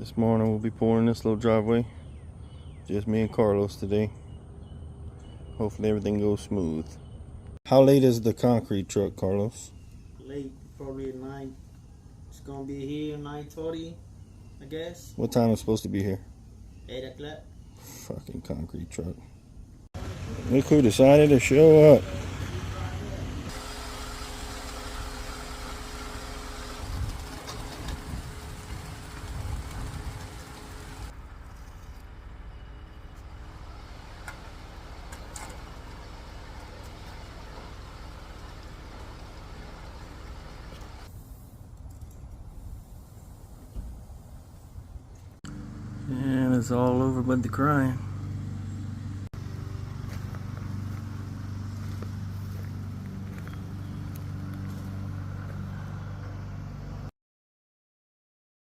This morning we'll be pouring this little driveway. Just me and Carlos today. Hopefully everything goes smooth. How late is the concrete truck, Carlos? Late, probably at 9. It's gonna be here 9:30, I guess. What time is it supposed to be here? 8 o'clock. Fucking concrete truck. Look who decided to show up. And it's all over but the crying.